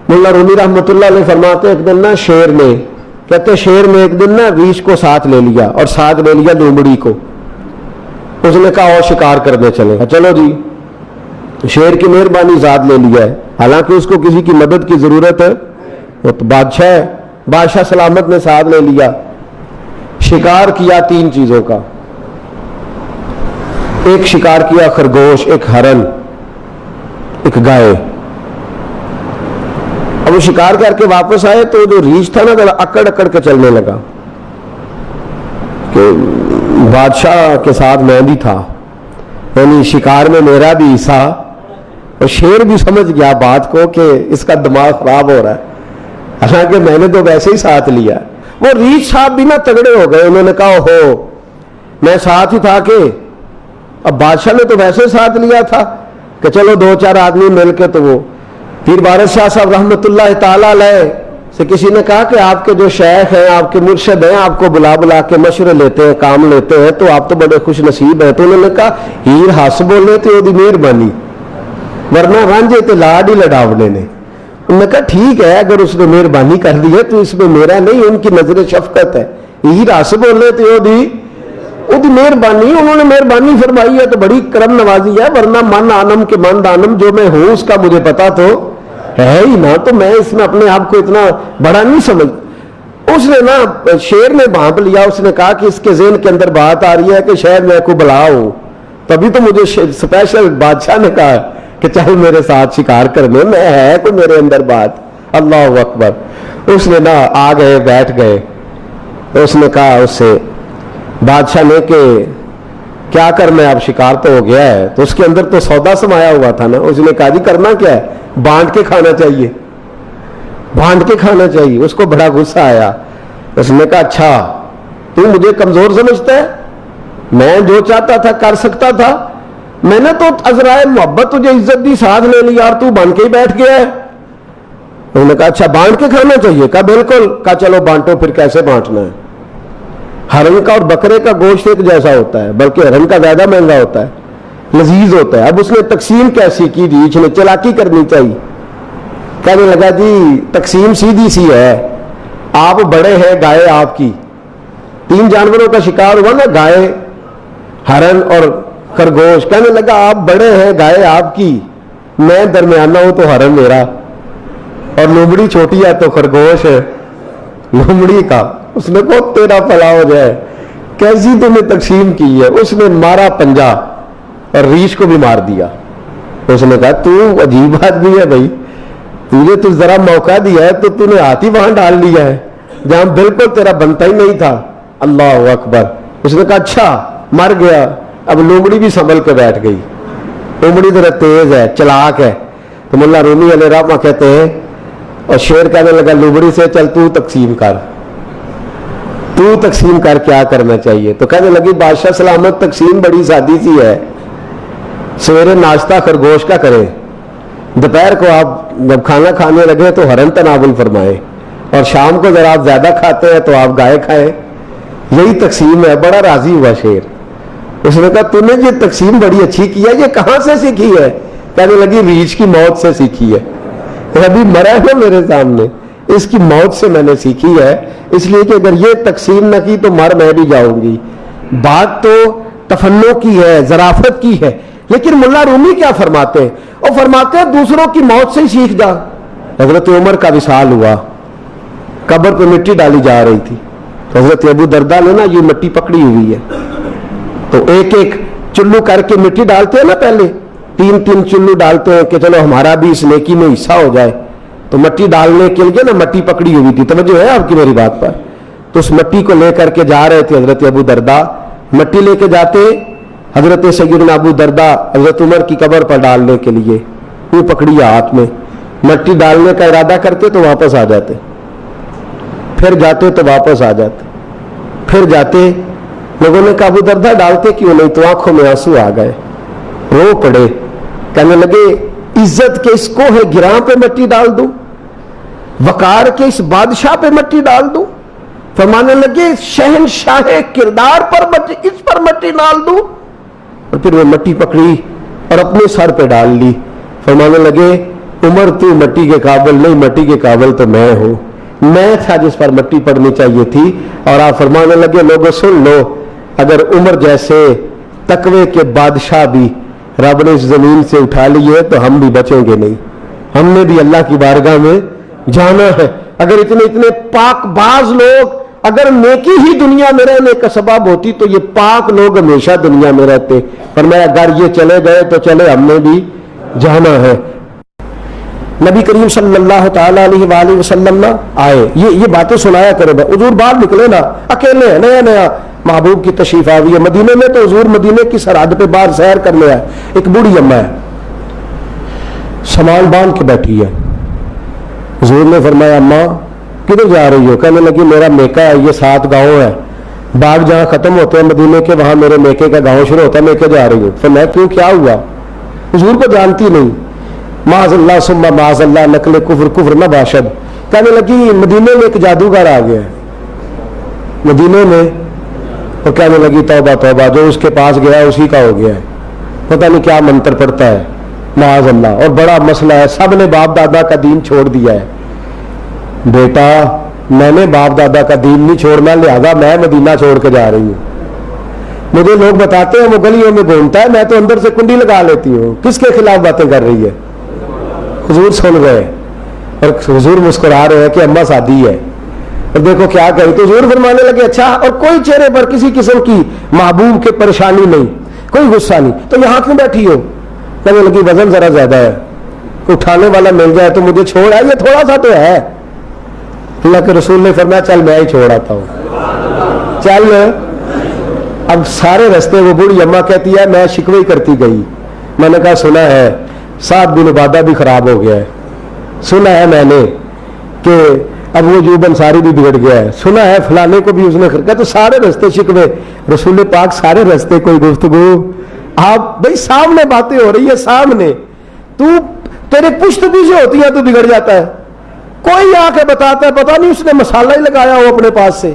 مولا رومی رحمۃ اللہ علیہ فرماتے ایک دن نا شیر نے ایک دن نا ریچھ کو ساتھ لے لیا اور ساتھ لے لیا لومڑی کو. اس نے کہا اور شکار کرنے چلے. چلو جی, شیر کی مہربانی ذات لے لیا ہے, حالانکہ اس کو کسی کی مدد کی ضرورت ہے. وہ تو بادشاہ سلامت نے ساتھ لے لیا. شکار کیا 3 چیزوں کا. ایک شکار کیا خرگوش, ایک ہرن, ایک گائے. اب وہ شکار کر کے واپس آئے تو جو ریچھ تھا نا اکڑ اکڑ کے چلنے لگا کہ بادشاہ کے ساتھ میں بھی تھا, یعنی شکار میں میرا بھی حصہ. اور شیر بھی سمجھ گیا بات کو کہ اس کا دماغ خراب ہو رہا ہے, حالانکہ میں نے تو ویسے ہی ساتھ لیا. وہ ریچھ صاحب بھی نا تگڑے ہو گئے. انہوں نے کہا ہو میں ساتھ ہی تھا, کہ اب بادشاہ نے تو ویسے ساتھ لیا تھا کہ چلو 2-4 آدمی مل کے. تو وہ پیر بارش شاہ صاحب رحمۃ اللہ تعالیٰ علیہ سے کسی نے کہا کہ آپ کے جو شیخ ہیں, آپ کے مرشد ہیں, آپ کو بلا کے مشورے لیتے ہیں, کام لیتے ہیں, تو آپ تو بڑے خوش نصیب ہیں. تو انہوں نے کہا ہیر ہس بولے تے وہ مہربانی, ورنہ رانجے تے لاڈ ہی لڈاونے نے. انہوں نے کہا ٹھیک ہے, اگر اس نے مہربانی کر دی ہے تو اس میں میرا نہیں, ان کی نظر شفقت ہے. ہیر ہس بولے تے وہ مہربانی, انہوں نے مہربانی فرمائی ہے تو بڑی کرم نوازی ہے, ورنہ من آنم کے من دانم, جو میں ہوں اس کا مجھے پتا تو ہے ہی نا, تو میں اس میں اپنے آپ کو اتنا بڑا نہیں سمجھ. اس نے نا شیر نے بھانپ لیا. اس نے کہا کہ اس کے ذہن کے اندر بات آ رہی ہے کہ شاید میں کو بلا ہوں, تبھی تو مجھے اسپیشل بادشاہ نے کہا کہ چل میرے ساتھ شکار کرنے میں, ہے کوئی میرے اندر بات. اللہ اکبر. اس نے نا آ گئے, بیٹھ گئے. اس نے کہا اس سے بادشاہ نے کہ کیا کرنا ہے, اب شکار تو ہو گیا ہے. تو اس کے اندر تو سودا سمایا ہوا تھا نا. اس نے کہا جی کرنا کیا ہے, بانٹ کے کھانا چاہیے, بانٹ کے کھانا چاہیے. اس کو بڑا غصہ آیا. اس نے کہا اچھا تو مجھے کمزور سمجھتا ہے, میں جو چاہتا تھا کر سکتا تھا, میں نے تو عذرائے محبت تجھے عزت دی, ساتھ لے لی, اور تو بن کے ہی بیٹھ گیا ہے. انہوں نے کہا اچھا بانٹ کے کھانا چاہیے. کہا بالکل. کہا چلو بانٹو. پھر کیسے بانٹنا ہے؟ ہرن کا اور بکرے کا گوشت ایک جیسا ہوتا ہے, بلکہ ہرن کا زیادہ مہنگا ہوتا ہے, لذیذ ہوتا ہے. اب اس نے تقسیم کیسی کی, ریچھ نے چلاکی کرنی چاہیے. کہنے لگا جی تقسیم سیدھی سی ہے, آپ بڑے ہیں, گائے آپ کی, 3 جانوروں کا شکار ہوا نا, گائے, ہرن اور خرگوش. کہنے لگا آپ بڑے ہیں, گائے آپ کی, میں درمیانہ ہوں تو ہرن میرا, اور لومڑی چھوٹی ہے تو خرگوش ہے لومڑی کا. اس نے کہا تیرا پلا ہو جائے, کیسی تم نے تقسیم کی ہے. اس نے مارا پنجا اور ریچھ کو بھی مار دیا. اس نے کہا تو عجیب آدمی ہے بھائی, تجھے تو ذرا موقع دیا ہے تو نے ہاتھ ہی وہاں ڈال لیا ہے جہاں بالکل تیرا بنتا ہی نہیں تھا. اللہ اکبر. اس نے کہا اچھا مر گیا. اب لومڑی بھی سنبھل کے بیٹھ گئی. لومڑی ذرا تیز ہے, چلاک ہے. تو مولا رومی علیہ رحمہ کہتے ہیں, اور شیر کہنے لگا لومڑی سے چل تو تقسیم کر, تو تقسیم کر کیا کرنا چاہیے. تو کہنے لگی بادشاہ سلامت تقسیم بڑی سادی سی ہے, سویرے ناشتہ خرگوش کا کریں, دوپہر کو آپ جب کھانا کھانے لگے تو ہرن تناول فرمائے, اور شام کو ذرا آپ زیادہ کھاتے ہیں تو آپ گائے کھائیں. یہی تقسیم ہے. بڑا راضی ہوا شیر. اس نے کہا تو نے یہ تقسیم بڑی اچھی کی ہے, یہ کہاں سے سیکھی ہے؟ کہنے لگی ریچھ کی موت سے سیکھی ہے. ابھی مرا ہے میرے سامنے, اس کی موت سے میں نے سیکھی ہے, اس لیے کہ اگر یہ تقسیم نہ کی تو مر میں بھی جاؤں گی. بات تو تفنن کی ہے, ظرافت کی ہے. لیکن ملا رومی کیا فرماتے ہیں؟ وہ فرماتے ہیں دوسروں کی موت سے ہی سیکھ جا. حضرت عمر کا وصال ہوا, قبر پہ مٹی ڈالی جا رہی تھی. حضرت ابو درداء نے نا یہ مٹی پکڑی ہوئی ہے, تو ایک ایک چلو کر کے مٹی ڈالتے ہیں نا, پہلے 3 چلو ڈالتے ہیں کہ چلو ہمارا بھی اس نیکی میں حصہ ہو جائے. تو مٹی ڈالنے کے لیے نا مٹی پکڑی ہوئی تھی. توجہ ہے آپ کی میری بات پر؟ تو اس مٹی کو لے کر کے جا رہے تھے حضرت ابو درداء. مٹی لے کے جاتے حضرت سیدنا ابو درداء حضرت عمر کی قبر پر ڈالنے کے لیے, وہ پکڑی ہاتھ میں, مٹی ڈالنے کا ارادہ کرتے تو واپس آ جاتے, پھر جاتے تو واپس آ جاتے, پھر جاتے. لوگوں نے کہا ابو درداء ڈالتے کیوں نہیں؟ تو آنکھوں میں آنسو آ گئے, رو پڑے. کہنے لگے عزت کے اس کوہ گراں پہ مٹی ڈال دوں, وقار کے اس بادشاہ پہ مٹی ڈال دوں. فرمانے لگے شہنشاہ کردار پر مٹی, اس پر مٹی ڈال دوں. اور پھر وہ مٹی پکڑی اور اپنے سر پہ ڈال لی. فرمانے لگے عمر تو مٹی کے قابل نہیں، مٹی کے قابل تو میں ہوں، میں تھا جس پر مٹی پڑنی چاہیے تھی۔ اور آپ فرمانے لگے لوگوں سن لو، اگر عمر جیسے تقوی کے بادشاہ بھی رب نے اس زمین سے اٹھا لیے تو ہم بھی بچیں گے نہیں، ہم نے بھی اللہ کی بارگاہ میں جانا ہے۔ اگر اتنے اتنے پاک باز لوگ، اگر نیکی ہی دنیا میں رہنے کا سبب ہوتی تو یہ پاک لوگ ہمیشہ دنیا میں رہتے۔ فرمایا اگر یہ چلے گئے تو چلے، ہم نے بھی جانا ہے۔ نبی کریم صلی اللہ تعالی علیہ وآلہ وسلم نہ آئے، یہ باتیں سنایا کرے۔ حضور باہر نکلے نا، اکیلے ہیں، نیا نیا محبوب کی تشریف آئی ہے مدینے میں، تو حضور مدینے کی سرحد پہ باہر سیر کرنے آئے۔ ایک بوڑھی اماں ہے، سامان باندھ کے بیٹھی ہے۔ حضور نے فرمایا اماں کدھر جا رہی ہو؟ کہنے لگی میرا میکہ ہے، یہ 7 گاؤں ہے، باغ جہاں ختم ہوتے ہیں مدینے کے وہاں میرے میکے کا گاؤں شروع ہوتا ہے، میکے جا رہی ہوں۔ فرمایا کیوں، کیا ہوا؟ حضور کو جانتی نہیں، معاذ اللہ ثم معاذ اللہ، نقل کفر، کفر نہ باشد۔ کہنے لگی مدینے میں ایک جادوگر آ گیا ہے مدینے میں، اور کہنے لگی توبہ توبہ، جو اس کے پاس گیا اسی کا ہو گیا ہے، پتہ نہیں کیا منتر پڑتا ہے، معاذ اللہ، اور بڑا مسئلہ ہے، سب نے باپ دادا کا دین چھوڑ دیا ہے۔ بیٹا میں نے باپ دادا کا دین نہیں چھوڑنا، لہذا میں مدینہ چھوڑ کے جا رہی ہوں۔ مجھے لوگ بتاتے ہیں وہ گلیوں میں گھومتا ہے، میں تو اندر سے کنڈی لگا لیتی ہوں، کس کے خلاف باتیں کر رہی ہے؟ حضور سن گئے اور حضور مسکرا رہے ہیں کہ اماں شادی ہے، اور دیکھو کیا کہی۔ تو حضور فرمانے لگے اچھا، اور کوئی چہرے پر کسی قسم کی محبوب کے پریشانی نہیں، کوئی غصہ نہیں، تو یہاں کیوں بیٹھی ہو؟ کہنے لگی وزن ذرا زیادہ ہے، اٹھانے والا مل جائے تو مجھے چھوڑ آئے، یہ تھوڑا سا تو ہے۔ اللہ کے رسول نے فرمایا چل میں ہی چھوڑ آتا ہوں، چل۔ اب سارے رستے وہ بوڑھی اماں کہتی ہے میں شکوے کرتی گئی، میں نے کہا سنا ہے سعد بن عبادہ بھی خراب ہو گیا ہے، سنا ہے میں نے کہ ابو ایوب انصاری بھی بگڑ گیا ہے، سنا ہے فلانے کو بھی اس نے خرکا، تو سارے رستے شکوے۔ رسول پاک سارے رستے کوئی گفتگو، آپ بھائی سامنے باتیں ہو رہی ہے، سامنے تو تیرے پشت پیچھے ہوتی ہے تو بگڑ جاتا ہے۔ کوئی آ کے بتاتا ہے پتہ نہیں اس نے مسالہ ہی لگایا ہو اپنے پاس سے،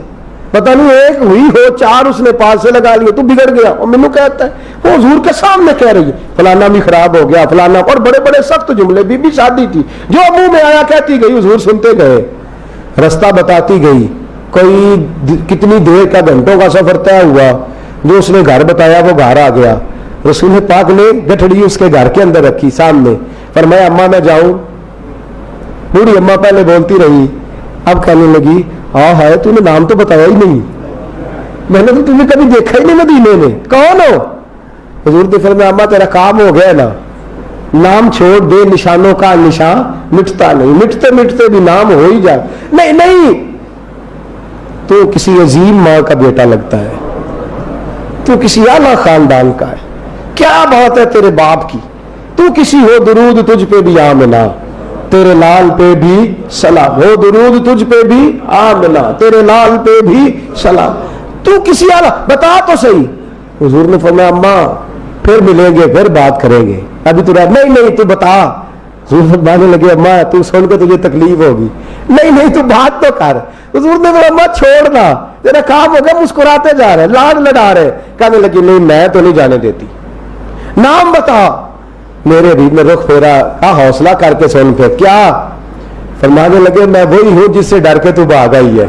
پتہ نہیں ایک ہوئی ہو 4 اس نے پاس سے لگا لی، تو بگڑ گیا، اور مینوں کہتا ہے وہ حضور کے سامنے کہہ رہی ہے فلانا بھی خراب ہو گیا فلانا، اور بڑے بڑے سخت جملے، بی بی شادی تھی، جو منہ میں آیا کہتی گئی، حضور سنتے گئے، رستہ بتاتی گئی۔ کوئی کتنی دیر کا، گھنٹوں کا سفر طے ہوا، جو اس نے گھر بتایا وہ گھر آ گیا۔ رسول پاک نے گٹھڑی اس کے گھر کے اندر رکھی سامنے، فرمایا اماں میں جاؤں؟ بوڑھی اماں پہلے بولتی رہی، اب کہنے لگی ہاں ہے، تو نے نام تو بتایا ہی نہیں، میں نے تو تمہیں کبھی دیکھا ہی نہیں مدینے میں، کون ہو؟ حضور نے فرمایا اماں تیرا کام ہو گیا نا، نام چھوڑ دے، نشانوں کا نشان مٹتا نہیں، مٹتے مٹتے بھی نام ہو ہی جائے۔ نہیں نہیں، تو کسی عظیم ماں کا بیٹا لگتا ہے، تو کسی اعلیٰ خاندان کا ہے، کیا بات ہے تیرے باپ کی، تو کسی ہو درود تجھ پہ بھی آمنا، تیرے لال پہ بھی سلام ہو، درود تجھ پہ بھی آمنا، تیرے لال پہ بھی سلام، تو کسی اعلیٰ، بتا تو صحیح۔ حضور نے فرمایا اماں پھر ملیں گے، پھر بات کریں گے، ابھی تو نہیں نہیں تو بتا۔ حضور فرمانے لگے اماں تو سن کے تجھے تکلیف ہوگی، نہیں نہیں تو بات تو کر۔ حضور نے فرمایا اماں چھوڑنا، تیرا کام ہو گیا، مسکراتے جا رہے، لاڈ لڑا رہے۔ کہنے لگی نہیں میں تو نہیں جانے دیتی، نام بتا۔ میرے حبیب نے رخ پھیرا، کہا حوصلہ کر کے سن پھر کیا؟ فرمانے لگے میں وہی ہوں جس سے ڈر کے تو بھاگ آئی ہے،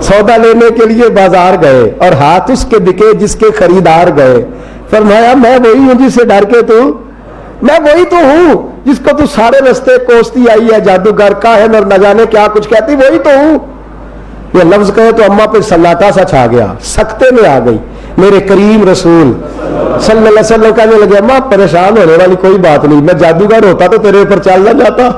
سودا لینے کے لیے بازار گئے اور ہاتھ اس کے بکے جس کے خریدار گئے۔ فرمایا میں وہی ہوں جس سے ڈر کے تو، میں وہی تو ہوں جس کو تو سارے رستے کوستی آئی ہے، جادوگر کاہن اور نہ جانے کیا کچھ کہتی، وہی تو ہوں۔ یہ لفظ کہے تو اماں پہ سناٹا سا چھا گیا، سکتے میں آ گئی۔ میرے کریم رسول صلی اللہ علیہ وسلم کہنے لگے اماں پریشان ہونے والی کوئی بات نہیں، میں جادوگر ہوتا تو تیرے اوپر چل نہ جاتا،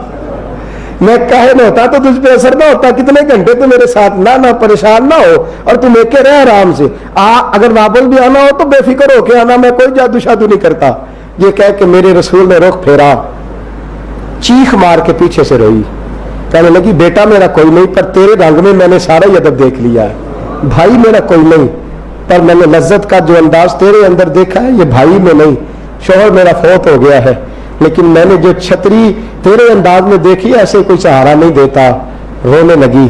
میں کاہن ہوتا تو تجھ پہ اثر نہ ہوتا، کتنے گھنٹے تو میرے ساتھ نہ پریشان نہ ہو، اور تم ایک کے رہ آرام سے اگر واپس بھی آنا ہو تو بے فکر ہو کے آنا، میں کوئی جادو شادو نہیں کرتا۔ یہ کہہ کے میرے رسول نے رخ پھیرا، چیخ مار کے پیچھے سے روئی، کہنے لگی بیٹا میرا کوئی نہیں، پر تیرے رنگ میں میں نے سارا ہی ادب دیکھ لیا ہے، بھائی میرا کوئی نہیں، پر میں نے لذت کا جو انداز تیرے اندر دیکھا ہے یہ بھائی میں نہیں، شوہر میرا فوت ہو گیا ہے، لیکن میں نے جو چھتری تیرے انداز میں دیکھی ایسے کوئی سہارا نہیں دیتا۔ رونے لگی،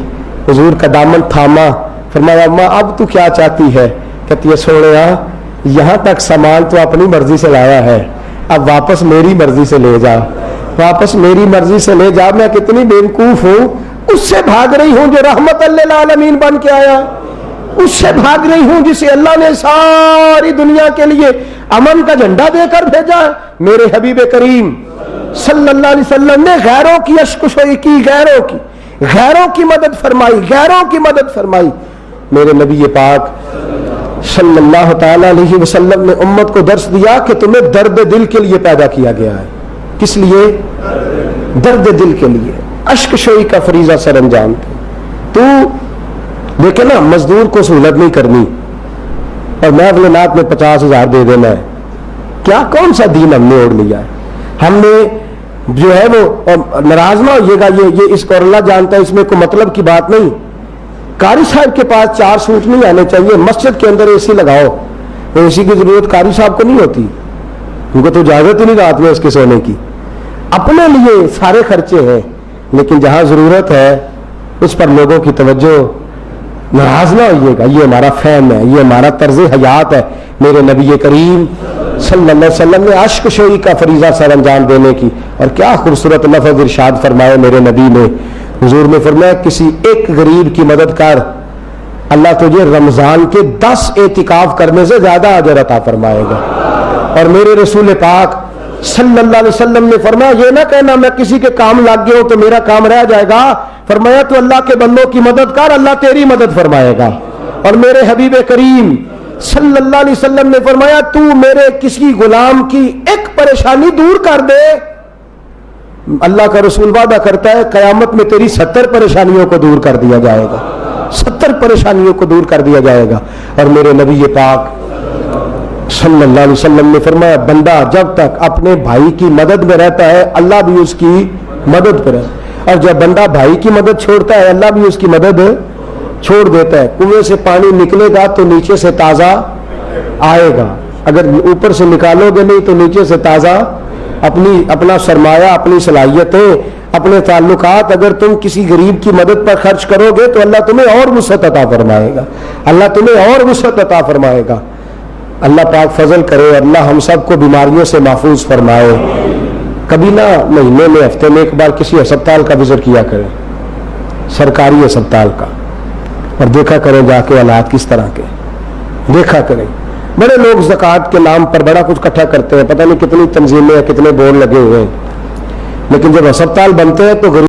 حضور کا دامن تھاما، فرمایا اماں اب تو کیا چاہتی ہے؟ کہتی ہے سوڑیا یہاں تک سامان تو اپنی مرضی سے لایا ہے، اب واپس میری مرضی سے لے جا، واپس میری مرضی سے لے جا, میں کتنی بیوقوف ہوں, اس سے بھاگ رہی ہوں جو رحمت للعالمین بن کے آیا, اس سے بھاگ رہی ہوں جسے اللہ نے ساری دنیا کے لیے امن کا جھنڈا دے کر بھیجا. میرے حبیب کریم صلی اللہ علیہ وسلم نے غیروں کی اشکشوئی کی, غیروں کی مدد فرمائی, غیروں کی مدد فرمائی. میرے نبی پاک صلی اللہ تعالی علیہ وسلم نے امت کو درس دیا کہ تمہیں درد دل کے لیے پیدا کیا گیا ہے. کس لیے؟ درد دل کے لیے, اشک شوئی کا فریضہ سر انجام. تو دیکھیں نا, مزدور کو سہولت نہیں کرنی اور محفل نعت میں 50,000 دے دینا ہے, کیا کون سا دین ہم نے اوڑھ لیا ہے؟ ہم نے جو ہے وہ, ناراض نہ ہوئیے گا, یہ اس کو اللہ جانتا ہے, اس میں کوئی مطلب کی بات نہیں. قاری صاحب کے پاس 4 سوٹ نہیں آنے چاہیے, مسجد کے اندر اے سی لگاؤ. اے سی کی ضرورت قاری صاحب کو نہیں ہوتی, ان کو تو اجازت ہی نہیں رات میں اس کے سونے کی. اپنے لیے سارے خرچے ہیں, لیکن جہاں ضرورت ہے اس پر لوگوں کی توجہ. ناراض نہ ہوئیے گا, یہ ہمارا فہم ہے, یہ ہمارا طرز حیات ہے. میرے نبی کریم صلی اللہ علیہ وسلم نے اشک شوئی کا فریضہ سر انجام دینے کی, اور کیا خوبصورت لفظ ارشاد فرمائے میرے نبی نے. حضور نے فرمایا کسی ایک غریب کی مدد کر, اللہ تجھے رمضان کے 10 اعتکاف کرنے سے زیادہ اجر عطا فرمائے گا. اور میرے رسول پاک صلی اللہ علیہ وسلم نے فرمایا یہ نہ کہنا میں کسی کے کام لگ گیا ہوں تو میرا کام رہ جائے گا. فرمایا تو اللہ کے بندوں کی مدد کر, اللہ تیری مدد فرمائے گا. اور میرے حبیب کریم صلی اللہ علیہ وسلم نے فرمایا تو میرے کسی غلام کی ایک پریشانی دور کر دے, اللہ کا رسول وعدہ کرتا ہے قیامت میں تیری 70 پریشانیوں کو دور کر دیا جائے گا, 70 پریشانیوں کو دور کر دیا جائے گا. اور میرے نبی پاک صلی اللہ علیہ وسلم نے فرمایا بندہ جب تک اپنے بھائی کی مدد میں رہتا ہے اللہ بھی اس کی مدد پر ہے, اور جب بندہ بھائی کی مدد چھوڑتا ہے اللہ بھی اس کی مدد چھوڑ دیتا ہے. کنویں سے پانی نکلے گا تو نیچے سے تازہ آئے گا, اگر اوپر سے نکالو گے نہیں تو نیچے سے تازہ. اپنا سرمایہ, اپنی صلاحیتیں, اپنے تعلقات اگر تم کسی غریب کی مدد پر خرچ کرو گے تو اللہ تمہیں اور وسعت عطا فرمائے گا, اللہ تمہیں اور وسعت عطا فرمائے گا. اللہ پاک فضل کرے, اللہ ہم سب کو بیماریوں سے محفوظ فرمائے. کبھی نہ مہینے میں ہفتے میں ایک بار کسی ہسپتال کا وزٹ کیا کریں, سرکاری ہسپتال کا, اور دیکھا کریں جا کے حالات کس طرح کے, دیکھا کریں. بڑے لوگ زکوٰۃ کے نام پر بڑا کچھ اکٹھا کرتے ہیں, پتہ نہیں کتنی تنظیمیں کتنے بورڈ لگے ہوئے ہیں, لیکن جب ہسپتال بنتے ہیں تو غریب